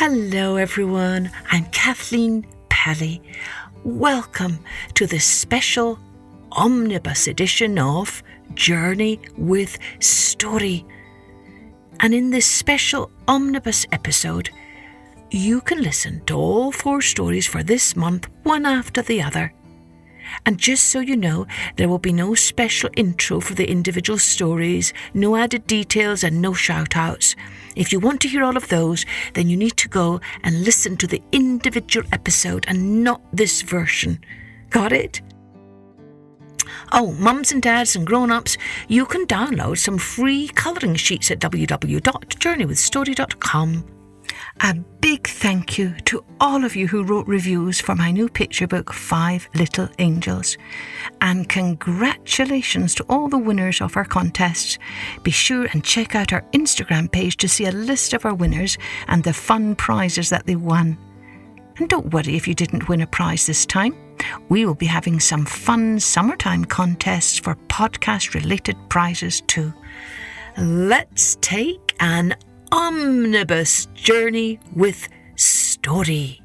Hello everyone, I'm Kathleen Pelly. Welcome to the special Omnibus edition of Journey with Story. And in this special Omnibus episode, you can listen to all 4 stories for this month, one after the other. And just so you know, there will be no special intro for the individual stories, no added details and no shout-outs. If you want to hear all of those, then you need to go and listen to the individual episode and not this version. Got it? Oh, mums and dads and grown-ups, you can download some free colouring sheets at www.journeywithstory.com. A big thank you to all of you who wrote reviews for my new picture book, 5 Little Angels. And congratulations to all the winners of our contests. Be sure and check out our Instagram page to see a list of our winners and the fun prizes that they won. And don't worry if you didn't win a prize this time. We will be having some fun summertime contests for podcast-related prizes too. Let's take an Omnibus journey with story.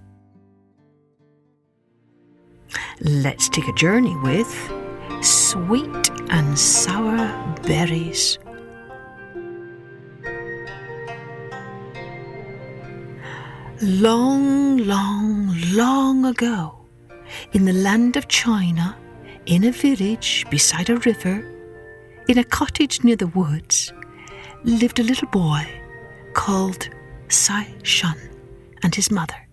Let's take a journey with Sweet and Sour Berries. Long, long, long ago, in the land of China, in a village beside a river, in a cottage near the woods, lived a little boy called Sai Shun and his mother.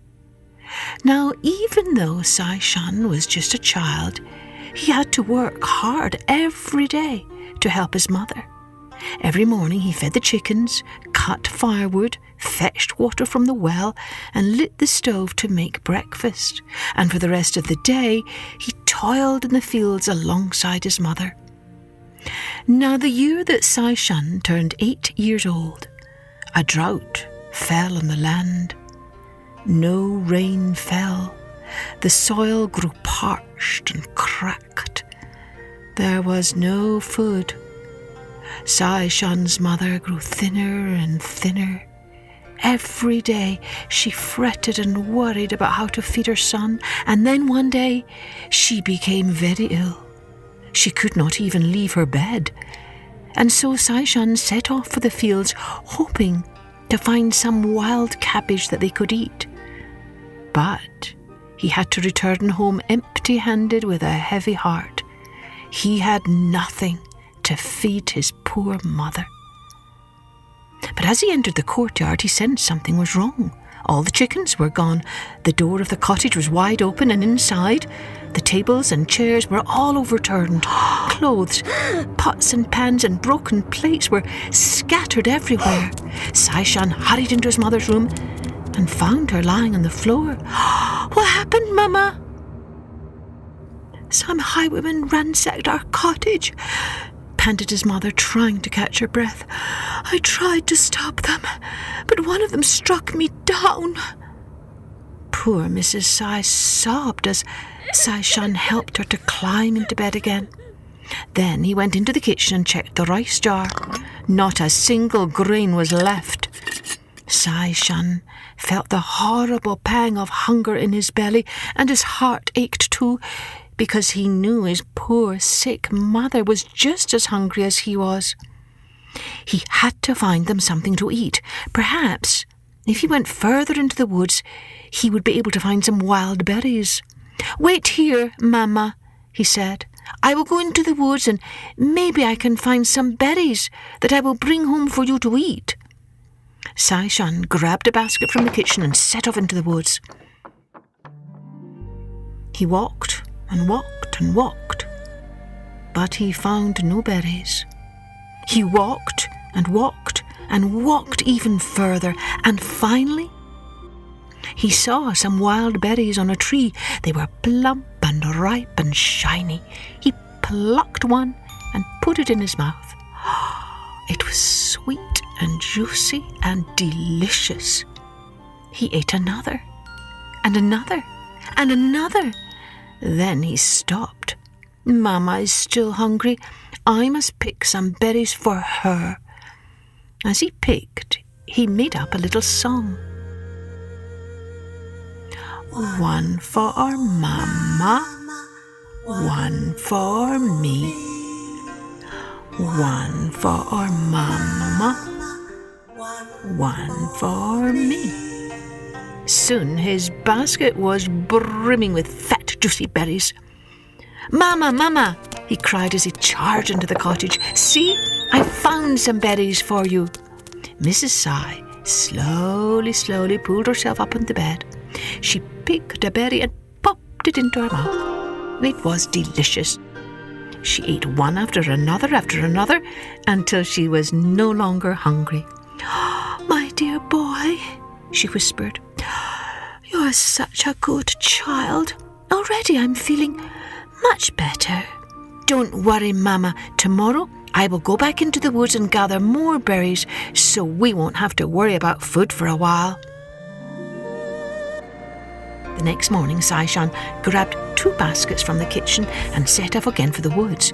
Now, even though Sai Shun was just a child, he had to work hard every day to help his mother. Every morning he fed the chickens, cut firewood, fetched water from the well, and lit the stove to make breakfast. And for the rest of the day, he toiled in the fields alongside his mother. Now, the year that Sai Shun turned 8 years old, a drought fell on the land. No rain fell. The soil grew parched and cracked. There was no food. Sai Shun's mother grew thinner and thinner. Every day she fretted and worried about how to feed her son, and then one day she became very ill. She could not even leave her bed. And so Sai Shun set off for the fields, hoping to find some wild cabbage that they could eat. But he had to return home empty-handed with a heavy heart. He had nothing to feed his poor mother. But as he entered the courtyard, he sensed something was wrong. All the chickens were gone. The door of the cottage was wide open, and inside, the tables and chairs were all overturned. Clothes, pots and pans and broken plates were scattered everywhere. Sai Shun hurried into his mother's room and found her lying on the floor. "What happened, Mama?" "Some highwaymen ransacked our cottage," panted his mother, trying to catch her breath. "I tried to stop them, but one of them struck me down." Poor Mrs. Sai sobbed as Sai Shun helped her to climb into bed again. Then he went into the kitchen and checked the rice jar. Not a single grain was left. Sai Shun felt the horrible pang of hunger in his belly, and his heart ached too, because he knew his poor sick mother was just as hungry as he was. He had to find them something to eat. Perhaps, if he went further into the woods, he would be able to find some wild berries. "Wait here, Mama," he said. "I will go into the woods and maybe I can find some berries that I will bring home for you to eat." Sai Shun grabbed a basket from the kitchen and set off into the woods. He walked and walked and walked, but he found no berries. He walked and walked and walked even further, and finally he saw some wild berries on a tree. They were plump and ripe and shiny. He plucked one and put it in his mouth. It was sweet and juicy and delicious. He ate another and another and another. Then he stopped. "Mama is still hungry. I must pick some berries for her." As he picked, he made up a little song. One for Mama, one for me. One for Mama, one for me. Soon his basket was brimming with fat, juicy berries. "Mama, Mama," he cried as he charged into the cottage. "See, I found some berries for you." Mrs. Sigh slowly pulled herself up on the bed. She picked a berry and popped it into her mouth. It was delicious. She ate one after another, until she was no longer hungry. "My dear boy," she whispered, "you're such a good child. Already I'm feeling much better. Don't worry, Mama. Tomorrow I will go back into the woods and gather more berries, so we won't have to worry about food for a while." The next morning, Sai-Shan grabbed 2 baskets from the kitchen and set off again for the woods.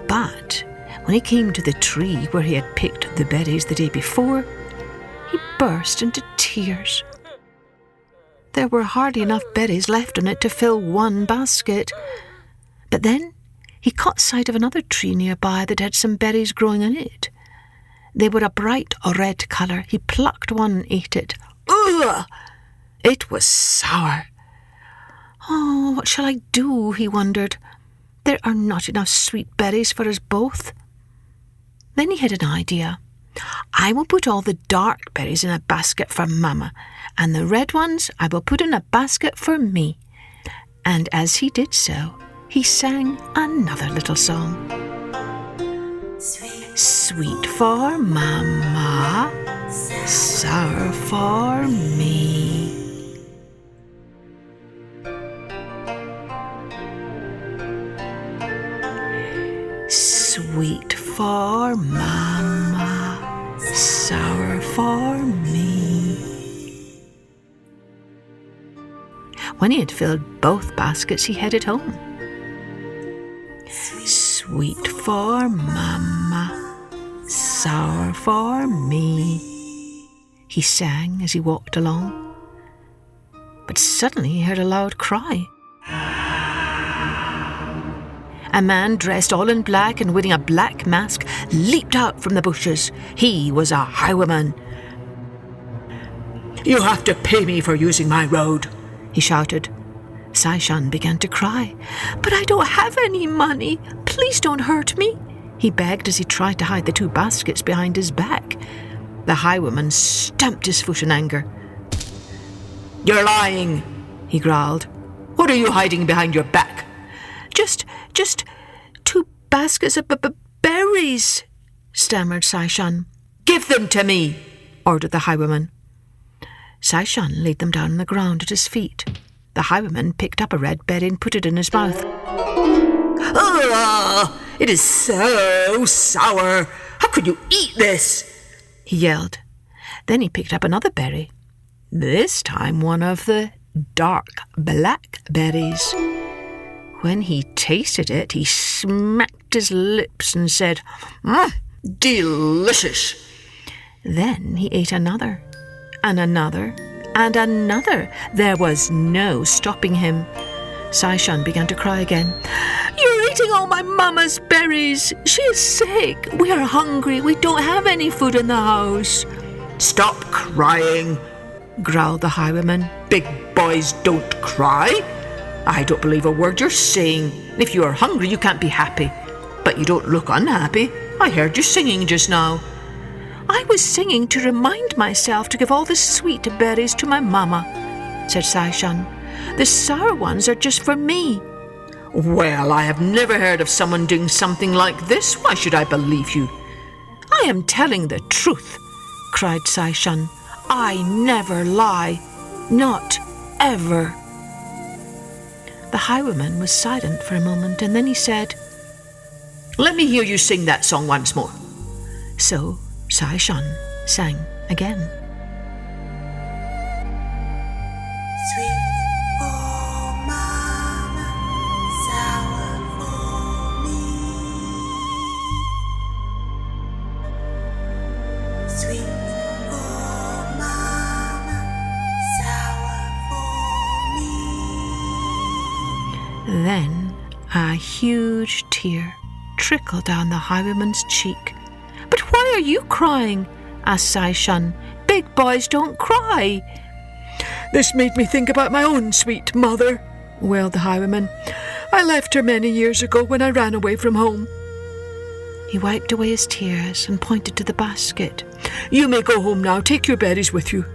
But when he came to the tree where he had picked the berries the day before, he burst into tears. There were hardly enough berries left on it to fill 1 basket. But then he caught sight of another tree nearby that had some berries growing on it. They were a bright red colour. He plucked one and ate it. Ugh! It was sour. "Oh, what shall I do?" he wondered. "There are not enough sweet berries for us both." Then he had an idea. "I will put all the dark berries in a basket for Mama, and the red ones I will put in a basket for me." And as he did so, he sang another little song. Sweet for Mama, sour for me. Sweet for Mama, sour for me. When he had filled both baskets, he headed home. Sweet for Mama, sour for me, he sang as he walked along. But suddenly he heard a loud cry. A man dressed all in black and wearing a black mask leaped out from the bushes. He was a highwayman. "You have to pay me for using my road," he shouted. Sai-Shan began to cry. "But I don't have any money. Please don't hurt me," he begged as he tried to hide the 2 baskets behind his back. The highwayman stamped his foot in anger. "You're lying," he growled. "What are you hiding behind your back?" Just 2 baskets of berries," stammered Sai-Shan. "Give them to me," ordered the highwayman. Sai-Shan laid them down on the ground at his feet. The highwayman picked up a red berry and put it in his mouth. "Ah, it is so sour. How could you eat this?" he yelled. Then he picked up another berry, this time one of the dark black berries. When he tasted it, he smacked his lips and said, "Delicious." Then he ate another, and another, and another. There was no stopping him. Sai-Shan began to cry again. "You're eating all my Mama's berries. She is sick. We are hungry. We don't have any food in the house." "Stop crying," growled the highwayman. "Big boys don't cry. I don't believe a word you're saying. If you are hungry, you can't be happy. But you don't look unhappy. I heard you singing just now." "I was singing to remind myself to give all the sweet berries to my Mama," said Sai-Shan. "The sour ones are just for me." "Well, I have never heard of someone doing something like this. Why should I believe you?" "I am telling the truth," cried Sai-Shan. "I never lie. Not ever." The highwayman was silent for a moment, and then he said, "Let me hear you sing that song once more." So Sai-Shan sang again. Sweet for Mama, sour for me. Sweet for Mama, sour for me. Then a huge tear trickled down the highwayman's cheek. "But why are you crying?" asked Sai Shun. "Big boys don't cry." "This made me think about my own sweet mother," wailed the highwayman. "I left her many years ago when I ran away from home." He wiped away his tears and pointed to the basket. "You may go home now. Take your berries with you."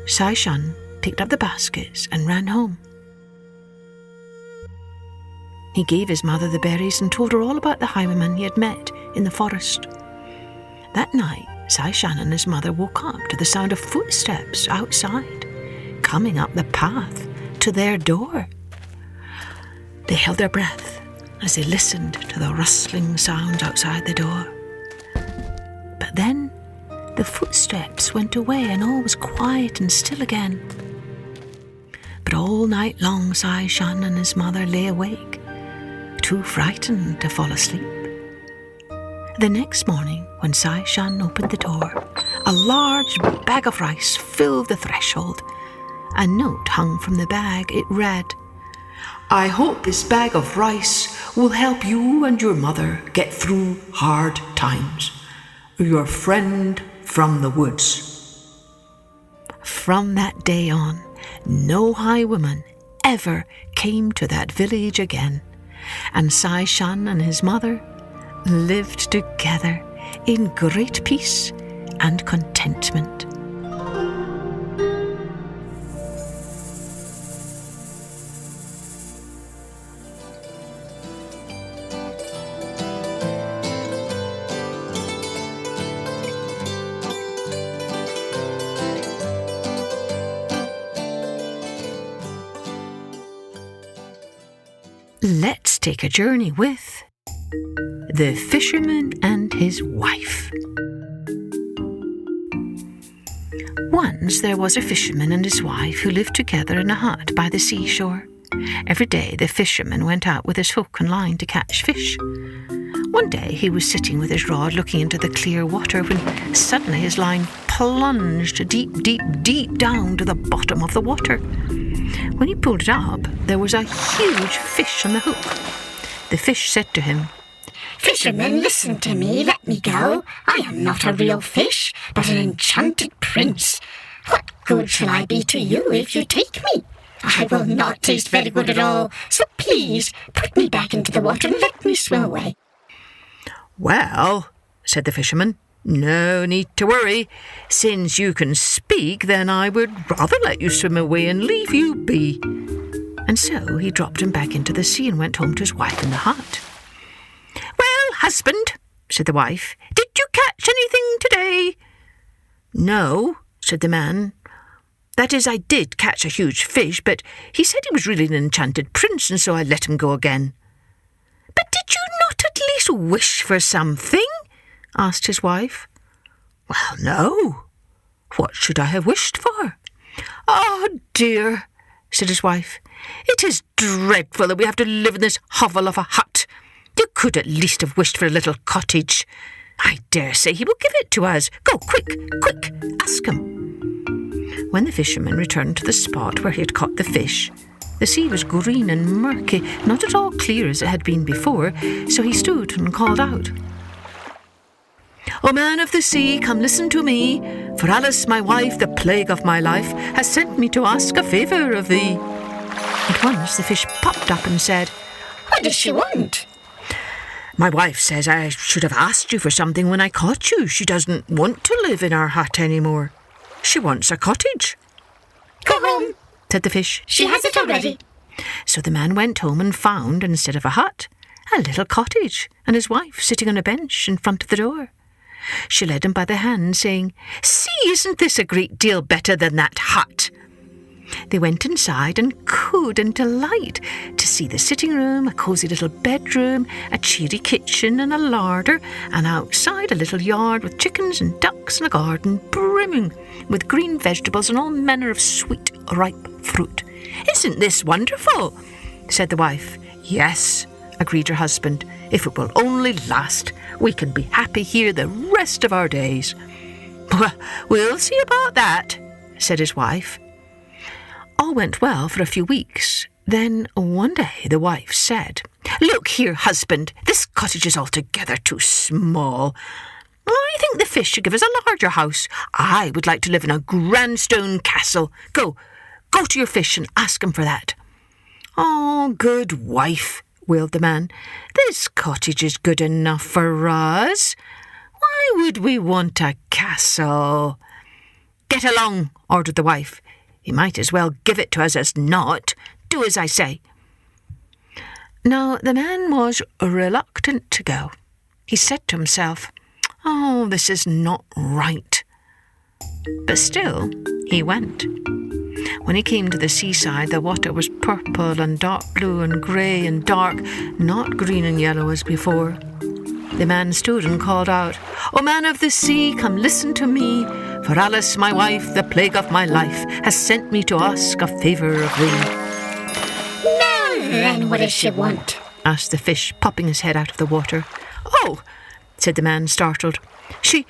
Sai Shun picked up the baskets and ran home. He gave his mother the berries and told her all about the highwayman he had met in the forest. That night, Sai Shun and his mother woke up to the sound of footsteps outside, coming up the path to their door. They held their breath as they listened to the rustling sounds outside the door. But then the footsteps went away and all was quiet and still again. But all night long Sai Shun and his mother lay awake, too frightened to fall asleep. The next morning, when Sai Shun opened the door, a large bag of rice filled the threshold. A note hung from the bag. It read, "I hope this bag of rice will help you and your mother get through hard times. Your friend from the woods." From that day on, no highwayman ever came to that village again, and Sai Shun and his mother lived together in great peace and contentment. Let's take a journey with the Fisherman and his Wife. Once there was a fisherman and his wife who lived together in a hut by the seashore. Every day the fisherman went out with his hook and line to catch fish. One day he was sitting with his rod looking into the clear water when suddenly his line plunged deep down to the bottom of the water. When he pulled it up, there was a huge fish on the hook. The fish said to him, "Fisherman, listen to me, let me go. I am not a real fish, but an enchanted prince. What good shall I be to you if you take me? I will not taste very good at all, so please put me back into the water and let me swim away." "Well," said the fisherman, "no need to worry. Since you can speak, then I would rather let you swim away and leave you be." And so he dropped him back into the sea and went home to his wife in the hut. "Well, husband," said the wife, "did you catch anything today?" "No," said the man. "That is, I did catch a huge fish, but he said he was really an enchanted prince, and so I let him go again." "But did you not at least wish for something?" asked his wife. "Well, no. What should I have wished for?" "Oh, dear," said his wife. "It is dreadful that we have to live in this hovel of a hut. You could at least have wished for a little cottage. I dare say he will give it to us. Go, quick, ask him." When the fisherman returned to the spot where he had caught the fish, the sea was green and murky, not at all clear as it had been before, so he stood and called out, "O man of the sea, come listen to me, for Alice, my wife, the plague of my life, has sent me to ask a favour of thee." At once the fish popped up and said, "What does she want?" "My wife says I should have asked you for something when I caught you. She doesn't want to live in our hut anymore. She wants a cottage." "Go home," said the fish. "She has it already." So the man went home and found, instead of a hut, a little cottage, and his wife sitting on a bench in front of the door. She led him by the hand, saying, "See, isn't this a great deal better than that hut?" They went inside and cooed in delight to see the sitting room, a cosy little bedroom, a cheery kitchen and a larder, and outside a little yard with chickens and ducks and a garden brimming with green vegetables and all manner of sweet, ripe fruit. "Isn't this wonderful?" said the wife. "Yes," agreed her husband. "If it will only last, we can be happy here the rest of our days." "Well, we'll see about that," said his wife. All went well for a few weeks, Then one day the wife said, "Look here, husband, this cottage is altogether too small. I think the fish should give us a larger house. I would like to live in a grand stone castle. Go to your fish and ask him for that." "Oh, good wife," wailed the man, "this cottage is good enough for us. Why would we want a castle?" "Get along," ordered the wife. "You might as well give it to us as not. Do as I say." Now the man was reluctant to go. He said to himself, "Oh, this is not right." But still he went. When he came to the seaside, the water was purple and dark blue and grey and dark, not green and yellow as before. The man stood and called out, "O man of the sea, come listen to me, for Alice, my wife, the plague of my life, has sent me to ask a favour of thee." "Now then, what does she want?" asked the fish, popping his head out of the water. "Oh," said the man, startled, She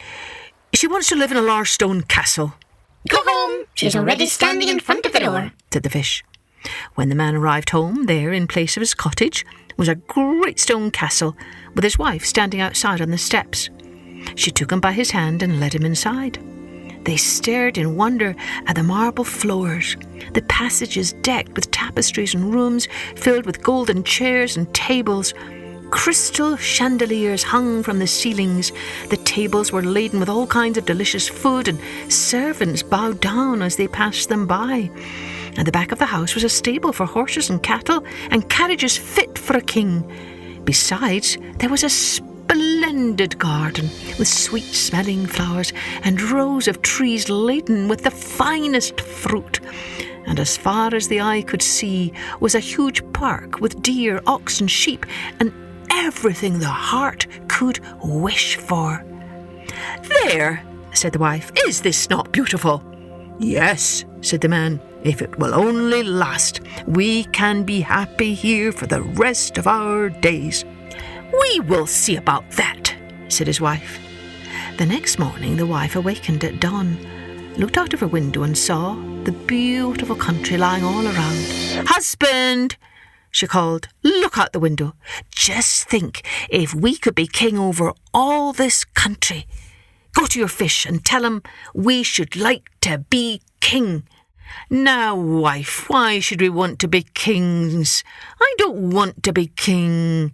wants to live in a large stone castle." "Go home. She's already standing in front of the door," said the fish. When the man arrived home, there, in place of his cottage, was a great stone castle, with his wife standing outside on the steps. She took him by his hand and led him inside. They stared in wonder at the marble floors, the passages decked with tapestries and rooms filled with golden chairs and tables. Crystal chandeliers hung from the ceilings. The tables were laden with all kinds of delicious food, and servants bowed down as they passed them by. At the back of the house was a stable for horses and cattle, and carriages fit for a king. Besides, there was a splendid garden with sweet-smelling flowers and rows of trees laden with the finest fruit. And as far as the eye could see was a huge park with deer, oxen, sheep, and everything the heart could wish for. "There," said the wife, "is this not beautiful?" "Yes," said the man, "if it will only last. We can be happy here for the rest of our days." "We will see about that," said his wife. The next morning the wife awakened at dawn, looked out of her window and saw the beautiful country lying all around. "Husband," she called, "look out the window. Just think if we could be king over all this country. Go to your fish and tell him we should like to be king." "Now, wife, why should we want to be kings? I don't want to be king."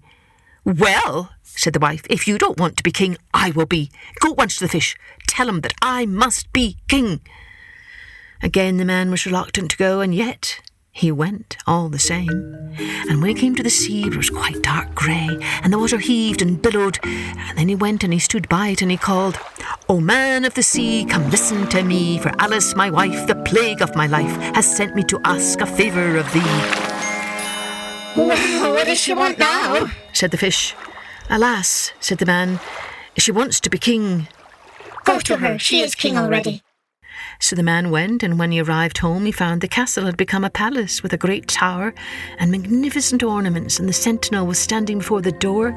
"Well," said the wife, "if you don't want to be king, I will be. Go at once to the fish. Tell him that I must be king." Again the man was reluctant to go, and yet he went all the same. And when he came to the sea, it was quite dark grey, and the water heaved and billowed. And then he went and he stood by it, and he called, "O man of the sea, come listen to me, for Alice, my wife, the plague of my life, has sent me to ask a favour of thee." "Well, what does she want now?" said the fish. "Alas," said the man, "she wants to be king." "Go to her. She is king already." So the man went, and when he arrived home, he found the castle had become a palace with a great tower and magnificent ornaments, and the sentinel was standing before the door,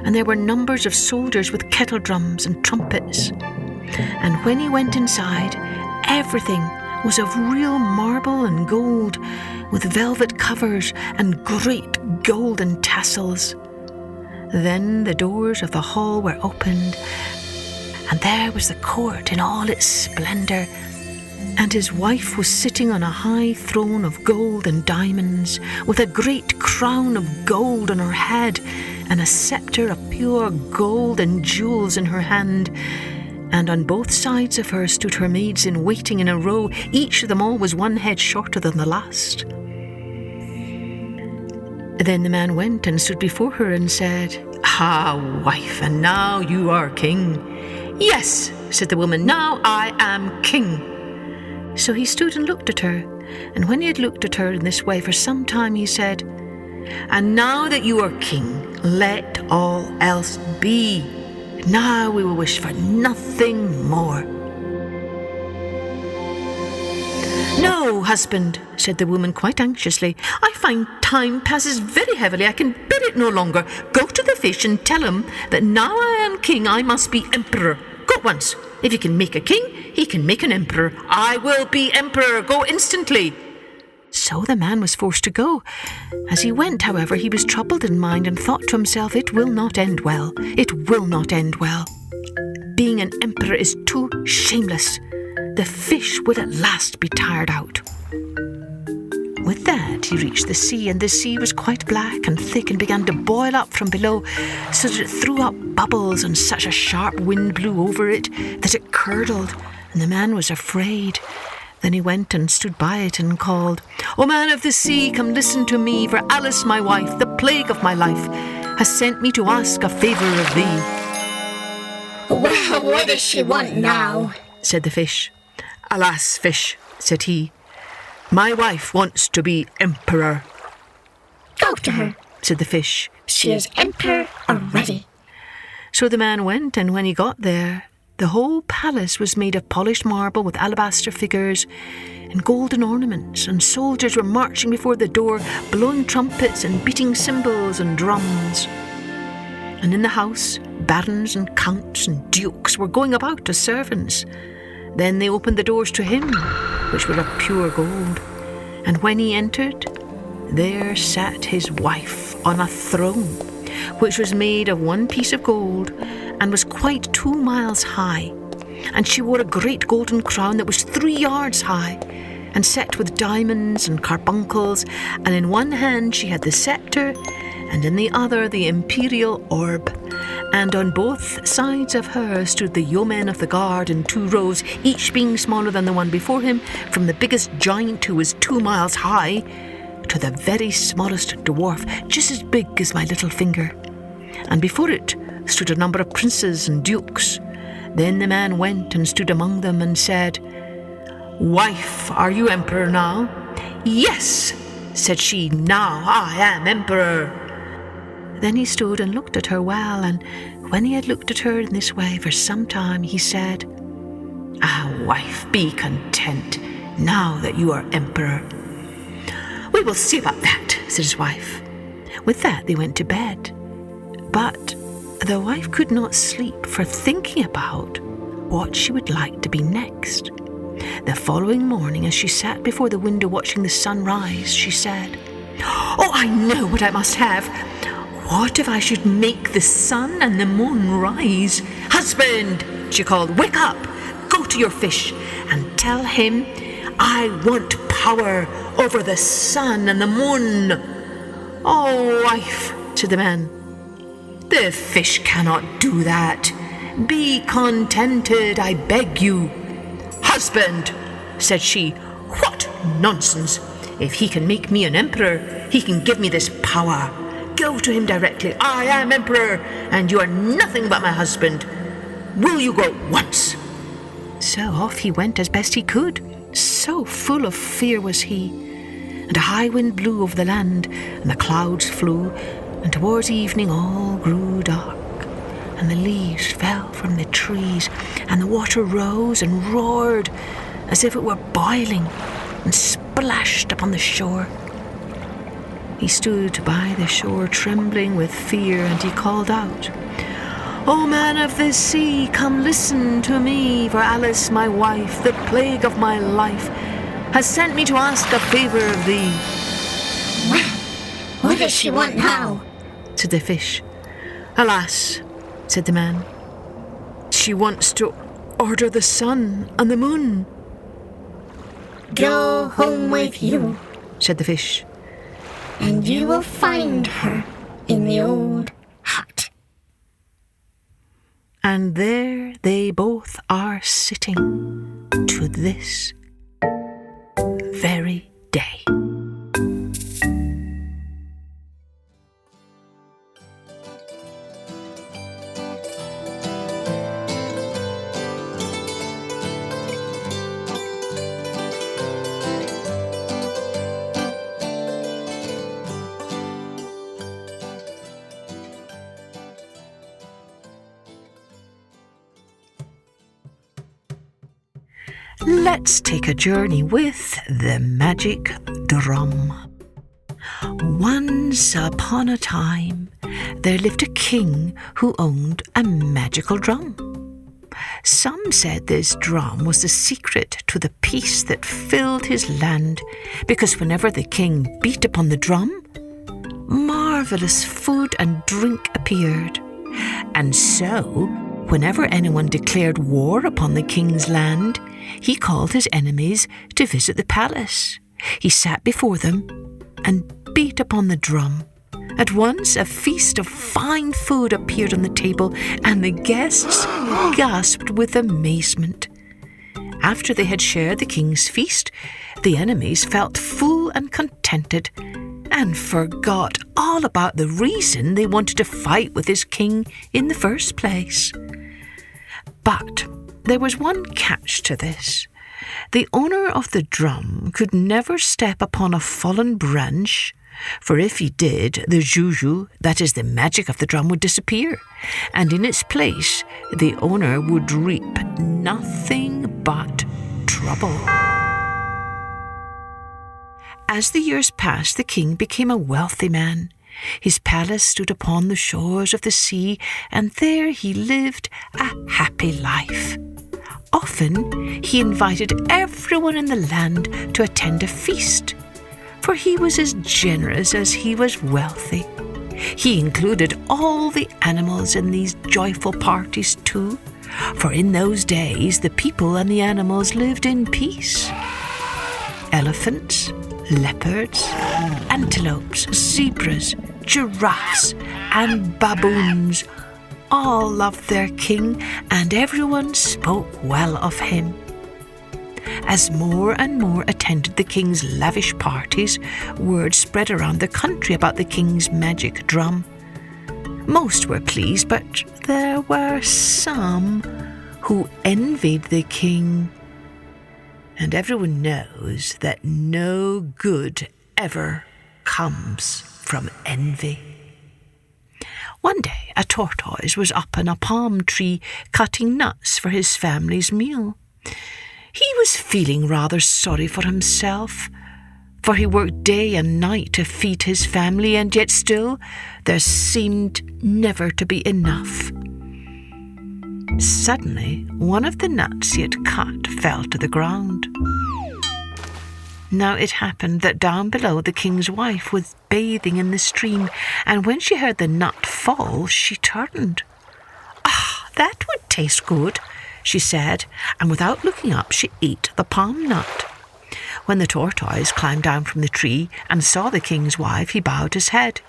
and there were numbers of soldiers with kettle drums and trumpets. And when he went inside, everything was of real marble and gold, with velvet covers and great golden tassels. Then the doors of the hall were opened, and there was the court in all its splendour, and his wife was sitting on a high throne of gold and diamonds, with a great crown of gold on her head, and a sceptre of pure gold and jewels in her hand. And on both sides of her stood her maids in waiting in a row, each of them always one head shorter than the last. Then the man went and stood before her and said, "Ah, wife, and now you are king." "Yes," said the woman, "now I am king." So he stood and looked at her, and when he had looked at her in this way for some time, he said, "And now that you are king, let all else be. Now we will wish for nothing more." "No, husband," said the woman quite anxiously. "I find time passes very heavily. I can bear it no longer. Go to the fish and tell him that now I am king, I must be emperor. Go at once. If he can make a king, he can make an emperor. I will be emperor. Go instantly." So the man was forced to go. As he went, however, he was troubled in mind and thought to himself, "It will not end well. It will not end well. Being an emperor is too shameless. The fish will at last be tired out." With that, he reached the sea, and the sea was quite black and thick and began to boil up from below, so that it threw up bubbles, and such a sharp wind blew over it that it curdled, and the man was afraid. Then he went and stood by it and called, "O man of the sea, come listen to me, for Alice, my wife, the plague of my life, has sent me to ask a favour of thee." "Well, what does she want now?" said the fish. "Alas, fish," said he, "my wife wants to be emperor." "Go to her," said the fish. "She is emperor already." So the man went, and when he got there, the whole palace was made of polished marble with alabaster figures and golden ornaments, and soldiers were marching before the door, blowing trumpets and beating cymbals and drums. And in the house, barons and counts and dukes were going about as servants. Then they opened the doors to him, which were of pure gold. And when he entered, there sat his wife on a throne, which was made of one piece of gold, and was quite 2 miles high. And she wore a great golden crown that was 3 yards high, and set with diamonds and carbuncles, and in one hand she had the sceptre, and in the other the imperial orb. And on both sides of her stood the yeomen of the guard in 2 rows, each being smaller than the one before him, from the biggest giant who was 2 miles high to the very smallest dwarf, just as big as my little finger. And before it stood a number of princes and dukes. Then the man went and stood among them and said, "Wife, are you emperor now?" "Yes," said she, "now I am emperor." Then he stood and looked at her well, and when he had looked at her in this way for some time, he said, "Ah, wife, be content now that you are emperor." "We will see about that," said his wife. With that they went to bed. But the wife could not sleep for thinking about what she would like to be next. The following morning, as she sat before the window watching the sun rise, she said, "Oh, I know what I must have. What if I should make the sun and the moon rise?" "Husband," she called, "wake up, go to your fish and tell him I want power over the sun and the moon." "Oh, wife," said the man, "the fish cannot do that. Be contented, I beg you." "Husband," said she, "what nonsense! If he can make me an emperor, he can give me this power. Go to him directly. I am emperor, and you are nothing but my husband. Will you go at once?" So off he went as best he could. So full of fear was he. And a high wind blew over the land, and the clouds flew, and towards evening all grew dark, and the leaves fell from the trees, and the water rose and roared as if it were boiling, and splashed upon the shore. He stood by the shore trembling with fear, and he called out, "O man of the sea, come listen to me, for Alice, my wife, the plague of my life, has sent me to ask a favour of thee." "Well, what does she want now?" said the fish. "Alas," said the man, "she wants to order the sun and the moon." "Go home with you," said the fish, "and you will find her in the old hut." And there they both are sitting to this very day. Let's take a journey with the magic drum. Once upon a time, there lived a king who owned a magical drum. Some said this drum was the secret to the peace that filled his land, because whenever the king beat upon the drum, marvellous food and drink appeared. And so, whenever anyone declared war upon the king's land, he called his enemies to visit the palace. He sat before them and beat upon the drum. At once a feast of fine food appeared on the table, and the guests gasped with amazement. After they had shared the king's feast, the enemies felt full and contented, and forgot all about the reason they wanted to fight with this king in the first place. But there was one catch to this. The owner of the drum could never step upon a fallen branch, for if he did, the juju, that is the magic of the drum, would disappear, and in its place the owner would reap nothing but trouble. As the years passed, the king became a wealthy man. His palace stood upon the shores of the sea, and there he lived a happy life. Often he invited everyone in the land to attend a feast, for he was as generous as he was wealthy. He included all the animals in these joyful parties too, for in those days the people and the animals lived in peace. Elephants, leopards, antelopes, zebras, giraffes, and baboons all loved their king, and everyone spoke well of him. As more and more attended the king's lavish parties, word spread around the country about the king's magic drum. Most were pleased, but there were some who envied the king. And everyone knows that no good ever comes from envy. One day, a tortoise was up in a palm tree cutting nuts for his family's meal. He was feeling rather sorry for himself, for he worked day and night to feed his family, and yet still there seemed never to be enough. Suddenly, one of the nuts he had cut fell to the ground. Now it happened that down below the king's wife was bathing in the stream, and when she heard the nut fall, she turned. "Ah, that would taste good," she said, and without looking up, she ate the palm nut. When the tortoise climbed down from the tree and saw the king's wife, he bowed his head.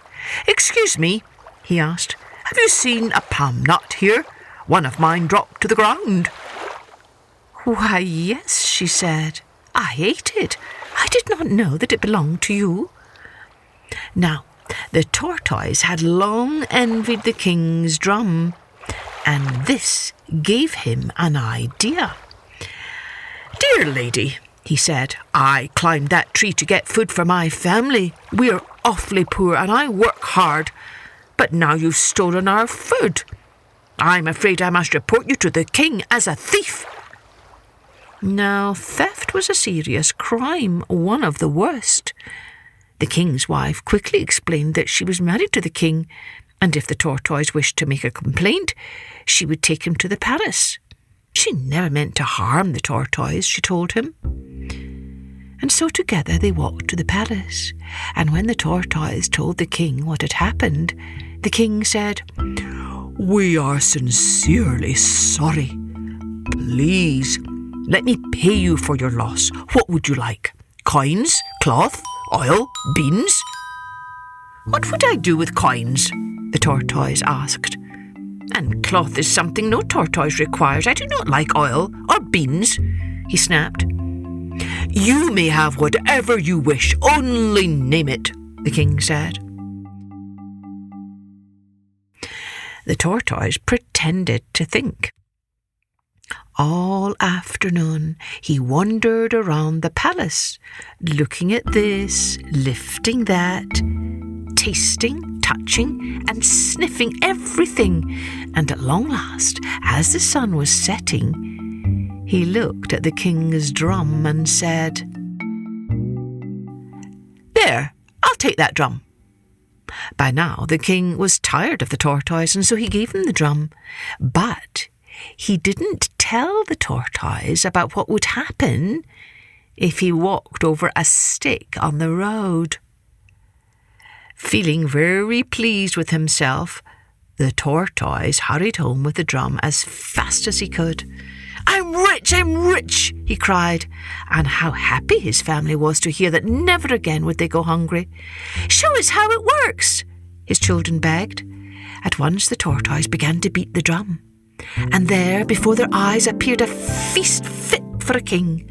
"Excuse me," he asked, "have you seen a palm nut here? One of mine dropped to the ground." "Why, yes," she said. "I ate it. I did not know that it belonged to you." Now, the tortoise had long envied the king's drum, and this gave him an idea. "Dear lady," he said, "I climbed that tree to get food for my family. We're awfully poor and I work hard, but now you've stolen our food. I'm afraid I must report you to the king as a thief." Now, theft was a serious crime, one of the worst. The king's wife quickly explained that she was married to the king, and if the tortoise wished to make a complaint, she would take him to the palace. She never meant to harm the tortoise, she told him. And so together they walked to the palace, and when the tortoise told the king what had happened, the king said, "We are sincerely sorry. Please, let me pay you for your loss. What would you like? Coins, cloth, oil, beans?" "What would I do with coins?" the tortoise asked. "And cloth is something no tortoise requires. I do not like oil or beans," he snapped. "You may have whatever you wish, only name it," the king said. The tortoise pretended to think. All afternoon he wandered around the palace, looking at this, lifting that, tasting, touching, and sniffing everything, and at long last, as the sun was setting, he looked at the king's drum and said, "There, I'll take that drum." By now the king was tired of the tortoise, and so he gave him the drum, but he didn't tell the tortoise about what would happen if he walked over a stick on the road. Feeling very pleased with himself, the tortoise hurried home with the drum as fast as he could. I'm rich, he cried, and how happy his family was to hear that never again would they go hungry. Show us how it works, his children begged. At once the tortoise began to beat the drum, and there before their eyes appeared a feast fit for a king.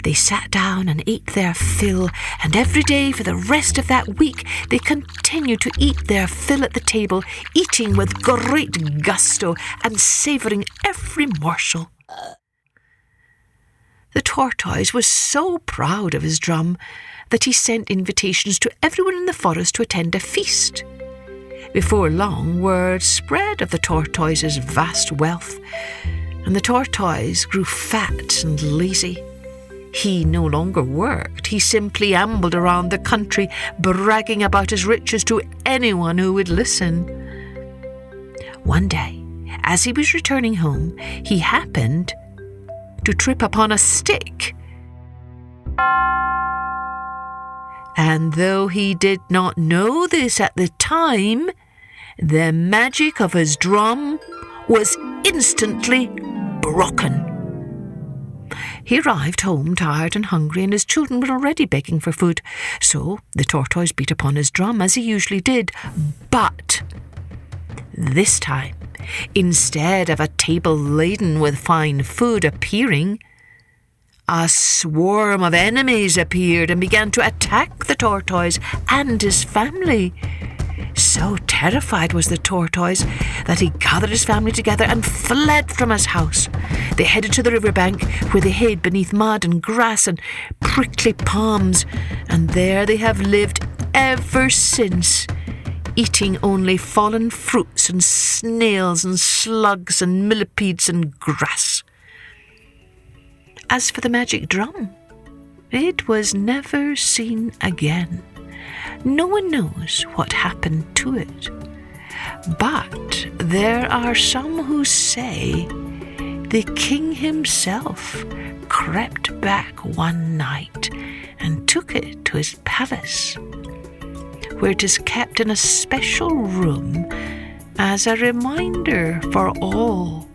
They sat down and ate their fill, and every day for the rest of that week they continued to eat their fill at the table, eating with great gusto and savouring every morsel. The tortoise was so proud of his drum that he sent invitations to everyone in the forest to attend a feast. Before long, word spread of the tortoise's vast wealth, and the tortoise grew fat and lazy. He no longer worked. He simply ambled around the country, bragging about his riches to anyone who would listen. One day, as he was returning home, he happened to trip upon a stick. And though he did not know this at the time, the magic of his drum was instantly broken. He arrived home tired and hungry, and his children were already begging for food. So the tortoise beat upon his drum as he usually did. But this time, instead of a table laden with fine food appearing, a swarm of enemies appeared and began to attack the tortoise and his family. So terrified was the tortoise that he gathered his family together and fled from his house. They headed to the riverbank, where they hid beneath mud and grass and prickly palms, and there they have lived ever since, eating only fallen fruits and snails and slugs and millipedes and grass. As for the magic drum, it was never seen again. No one knows what happened to it. But there are some who say the king himself crept back one night and took it to his palace, where it is kept in a special room as a reminder for all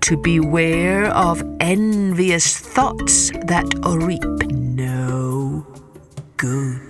to beware of envious thoughts that reap no good.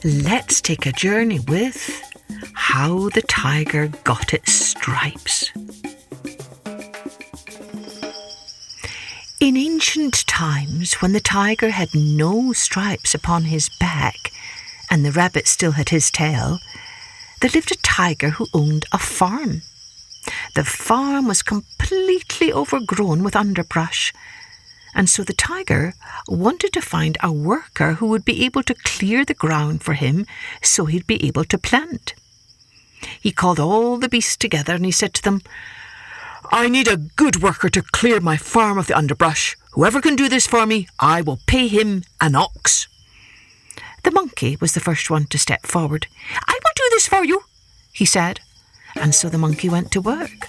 Let's take a journey with How the Tiger Got Its Stripes. In ancient times, when the tiger had no stripes upon his back and the rabbit still had his tail, there lived a tiger who owned a farm. The farm was completely overgrown with underbrush, and so the tiger wanted to find a worker who would be able to clear the ground for him so he'd be able to plant. He called all the beasts together and he said to them, I need a good worker to clear my farm of the underbrush. Whoever can do this for me, I will pay him an ox. The monkey was the first one to step forward. I will do this for you, he said. And so the monkey went to work.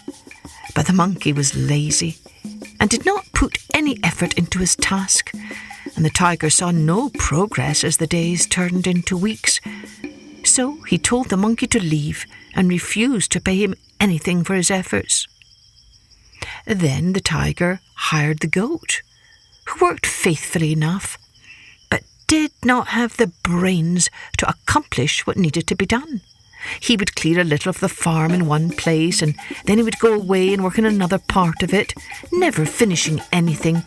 But the monkey was lazy and did not put any effort into his task, and the tiger saw no progress as the days turned into weeks. So he told the monkey to leave and refused to pay him anything for his efforts. Then the tiger hired the goat, who worked faithfully enough, but did not have the brains to accomplish what needed to be done. He would clear a little of the farm in one place, and then he would go away and work in another part of it, never finishing anything,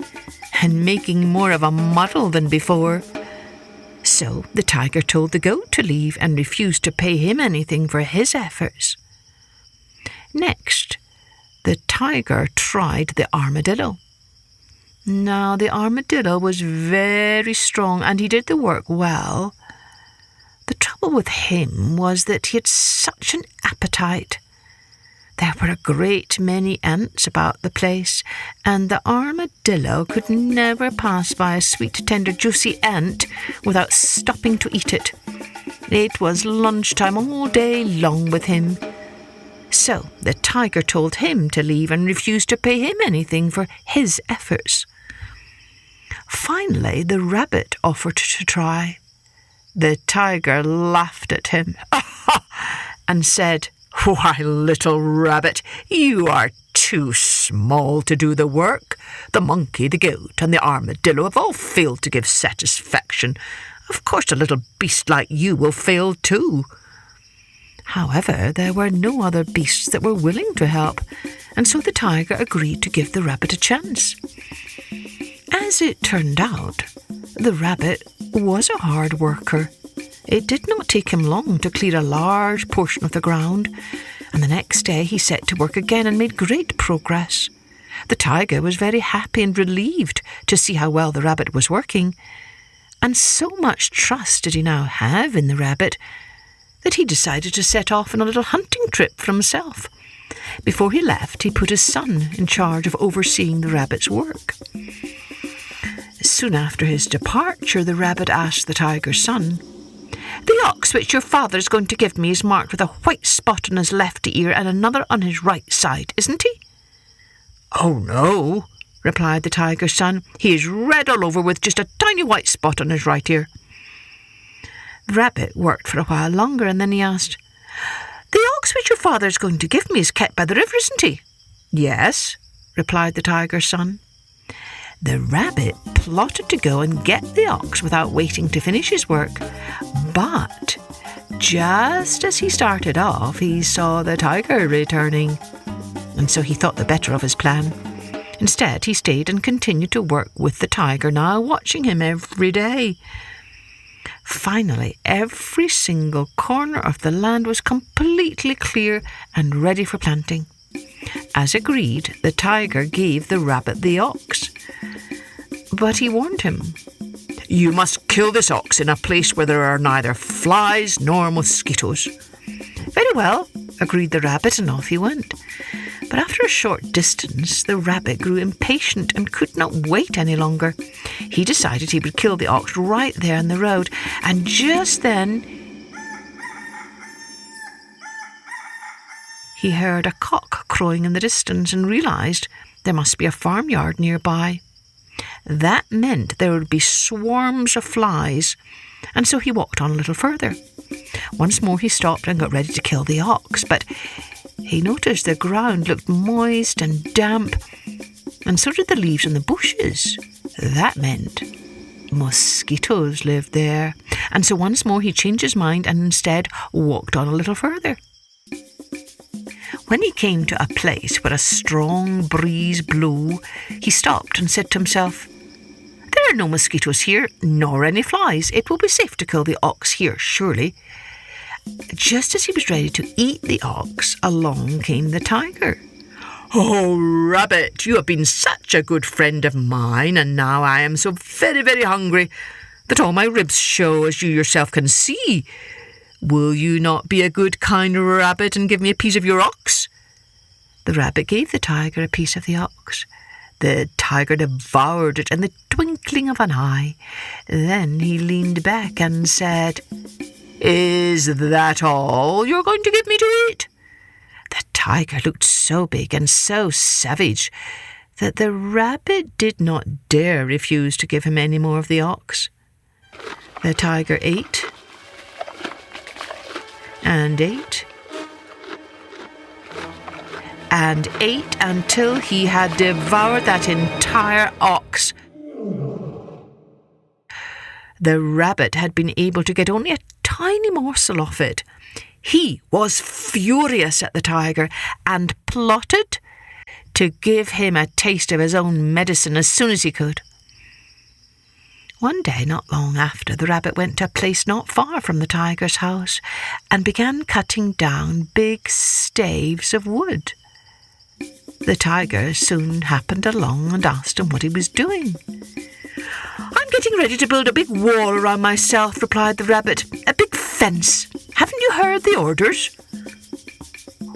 and making more of a muddle than before. So the tiger told the goat to leave and refused to pay him anything for his efforts. Next, the tiger tried the armadillo. Now, the armadillo was very strong, and he did the work well. The trouble with him was that he had such an appetite. There were a great many ants about the place, and the armadillo could never pass by a sweet, tender, juicy ant without stopping to eat it. It was lunchtime all day long with him. So the tiger told him to leave and refused to pay him anything for his efforts. Finally, the rabbit offered to try. The tiger laughed at him and said, "Why, little rabbit, you are too small to do the work. The monkey, the goat, and the armadillo have all failed to give satisfaction. Of course, a little beast like you will fail too." However, there were no other beasts that were willing to help, and so the tiger agreed to give the rabbit a chance. As it turned out, the rabbit was a hard worker. It did not take him long to clear a large portion of the ground, and the next day he set to work again and made great progress. The tiger was very happy and relieved to see how well the rabbit was working, and so much trust did he now have in the rabbit that he decided to set off on a little hunting trip for himself. Before he left, he put his son in charge of overseeing the rabbit's work. Soon after his departure, the rabbit asked the tiger's son, "The ox which your father is going to give me is marked with a white spot on his left ear and another on his right side, isn't he?" "Oh, no," replied the tiger's son. "He is red all over with just a tiny white spot on his right ear." The rabbit worked for a while longer, and then he asked, "The ox which your father is going to give me is kept by the river, isn't he?" "Yes," replied the tiger's son. The rabbit plotted to go and get the ox without waiting to finish his work, but just as he started off, he saw the tiger returning, and so he thought the better of his plan. Instead, he stayed and continued to work with the tiger, now watching him every day. Finally, every single corner of the land was completely clear and ready for planting. As agreed, the tiger gave the rabbit the ox. But he warned him, "You must kill this ox in a place where there are neither flies nor mosquitoes." "Very well," agreed the rabbit, and off he went. But after a short distance, the rabbit grew impatient and could not wait any longer. He decided he would kill the ox right there in the road, and just then he heard a cock crowing in the distance and realised there must be a farmyard nearby. That meant there would be swarms of flies, and so he walked on a little further. Once more he stopped and got ready to kill the ox, but he noticed the ground looked moist and damp, and so did the leaves on the bushes. That meant mosquitoes lived there, and so once more he changed his mind and instead walked on a little further. When he came to a place where a strong breeze blew, he stopped and said to himself, "There are no mosquitoes here, nor any flies. It will be safe to kill the ox here, surely." Just as he was ready to eat the ox, along came the tiger. "Oh, rabbit, you have been such a good friend of mine, and now I am so very, very hungry that all my ribs show, as you yourself can see. Will you not be a good, kind rabbit and give me a piece of your ox?" The rabbit gave the tiger a piece of the ox. The tiger devoured it in the twinkling of an eye. Then he leaned back and said, "Is that all you're going to give me to eat?" The tiger looked so big and so savage that the rabbit did not dare refuse to give him any more of the ox. The tiger ate and ate and ate until he had devoured that entire ox. The rabbit had been able to get only a tiny morsel of it. He was furious at the tiger and plotted to give him a taste of his own medicine as soon as he could. One day, not long after, the rabbit went to a place not far from the tiger's house and began cutting down big staves of wood. The tiger soon happened along and asked him what he was doing. "I'm getting ready to build a big wall around myself," replied the rabbit. "A big fence. Haven't you heard the orders?"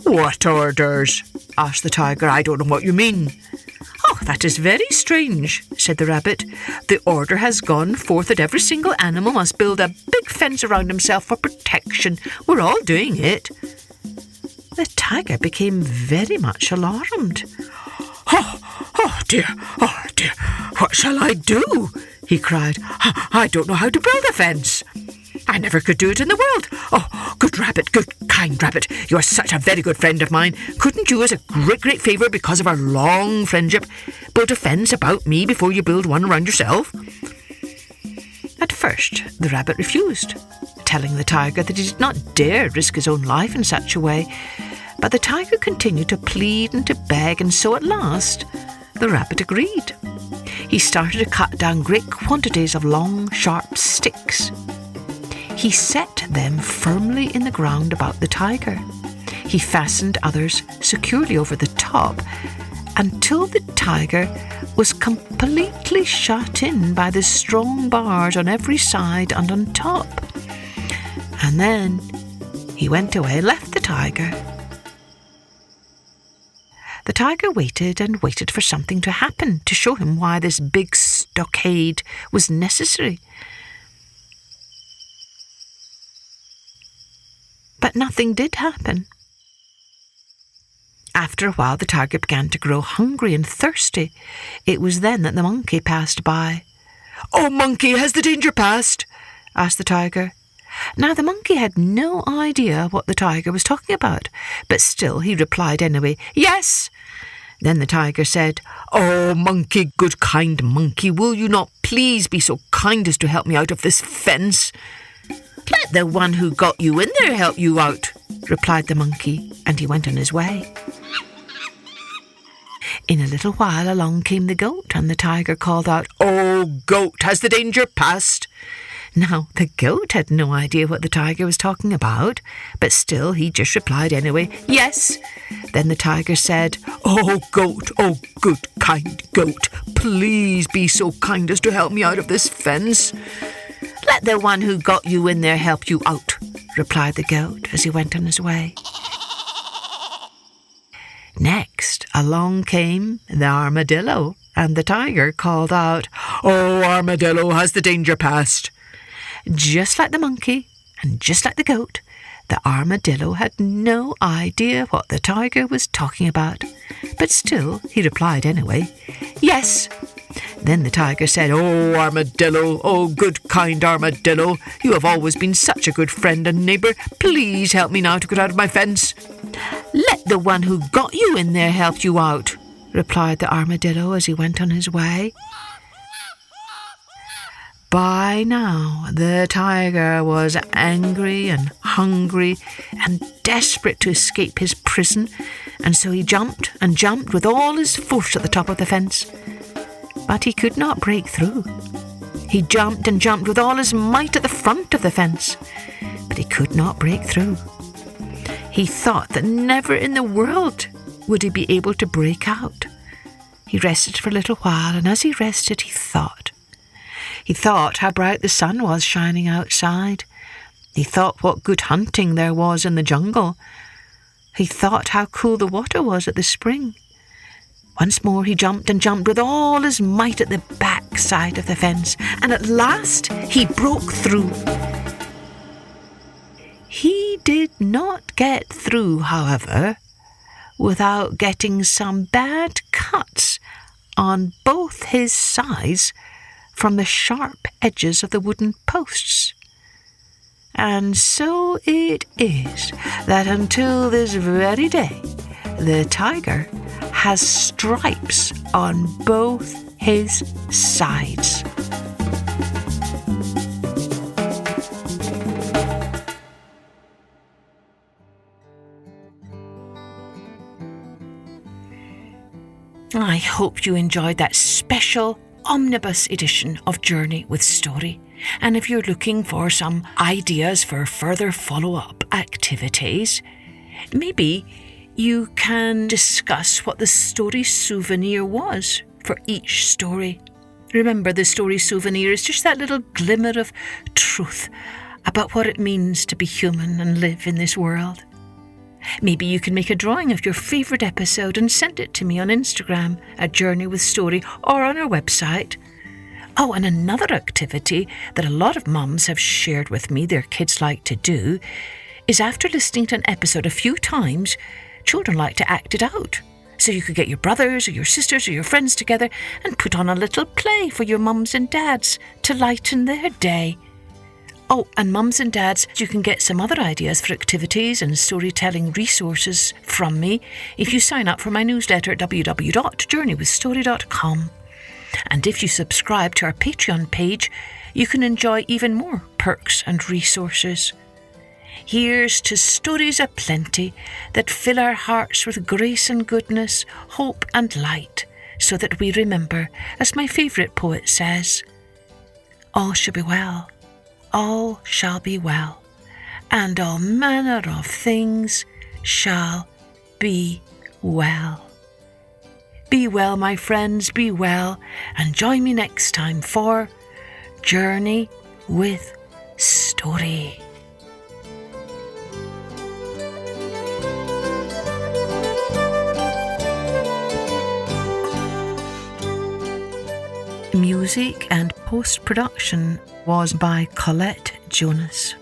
"What orders?" asked the tiger. "I don't know what you mean." "Oh, that is very strange," said the rabbit. "The order has gone forth that every single animal must build a big fence around himself for protection. We're all doing it." The tiger became very much alarmed. Oh dear, what shall I do?" he cried. "I don't know how to build a fence. I never could do it in the world. Oh, good kind rabbit, you are such a very good friend of mine. Couldn't you, as a great favour because of our long friendship, build a fence about me before you build one around yourself?" At first, the rabbit refused, telling the tiger that he did not dare risk his own life in such a way. But the tiger continued to plead and to beg, and so at last the rabbit agreed. He started to cut down great quantities of long, sharp sticks. He set them firmly in the ground about the tiger. He fastened others securely over the top until the tiger was completely shut in by the strong bars on every side and on top. And then he went away and left the tiger. The tiger waited and waited for something to happen to show him why this big stockade was necessary. But nothing did happen. After a while, the tiger began to grow hungry and thirsty. It was then that the monkey passed by. "Oh, monkey, has the danger passed?" asked the tiger. Now, the monkey had no idea what the tiger was talking about, but still he replied anyway, "Yes." Then the tiger said, "Oh, monkey, good kind monkey, will you not please be so kind as to help me out of this fence?" "Let the one who got you in there help you out," replied the monkey, and he went on his way. In a little while along came the goat, and the tiger called out, "Oh, goat, has the danger passed?" Now, the goat had no idea what the tiger was talking about, but still he just replied anyway, "Yes." Then the tiger said, "Oh, goat, oh, good kind goat, please be so kind as to help me out of this fence." "Let the one who got you in there help you out," replied the goat as he went on his way. Next, along came the armadillo, and the tiger called out, "Oh, Armadillo, has the danger passed?" Just like the monkey, and just like the goat, the armadillo had no idea what the tiger was talking about, but still he replied anyway, "Yes." Then the tiger said, "Oh, Armadillo, oh, good kind Armadillo, you have always been such a good friend and neighbour. Please help me now to get out of my fence." "Let the one who got you in there help you out," replied the armadillo as he went on his way. By now, the tiger was angry and hungry and desperate to escape his prison, and so he jumped and jumped with all his force at the top of the fence. But he could not break through. He jumped and jumped with all his might at the front of the fence, but he could not break through. He thought that never in the world would he be able to break out. He rested for a little while, and as he rested, he thought. He thought how bright the sun was shining outside. He thought what good hunting there was in the jungle. He thought how cool the water was at the spring. Once more he jumped and jumped with all his might at the back side of the fence, and at last he broke through. He did not get through, however, without getting some bad cuts on both his sides from the sharp edges of the wooden posts. And so it is that until this very day, the tiger has stripes on both his sides. I hope you enjoyed that special Omnibus edition of Journey with Story. And if you're looking for some ideas for further follow-up activities, maybe you can discuss what the story souvenir was for each story. Remember, the story souvenir is just that little glimmer of truth about what it means to be human and live in this world. Maybe you can make a drawing of your favourite episode and send it to me on Instagram at Journey with Story or on our website. Oh, and another activity that a lot of mums have shared with me their kids like to do is after listening to an episode a few times, children like to act it out. So you could get your brothers or your sisters or your friends together and put on a little play for your mums and dads to lighten their day. Oh, and mums and dads, you can get some other ideas for activities and storytelling resources from me if you sign up for my newsletter at www.journeywithstory.com. And if you subscribe to our Patreon page, you can enjoy even more perks and resources. Here's to stories aplenty that fill our hearts with grace and goodness, hope and light, so that we remember, as my favourite poet says, all shall be well. All shall be well, and all manner of things shall be well. Be well, my friends, be well, and join me next time for Journey with Story. Music and post-production was by Colette Jonas.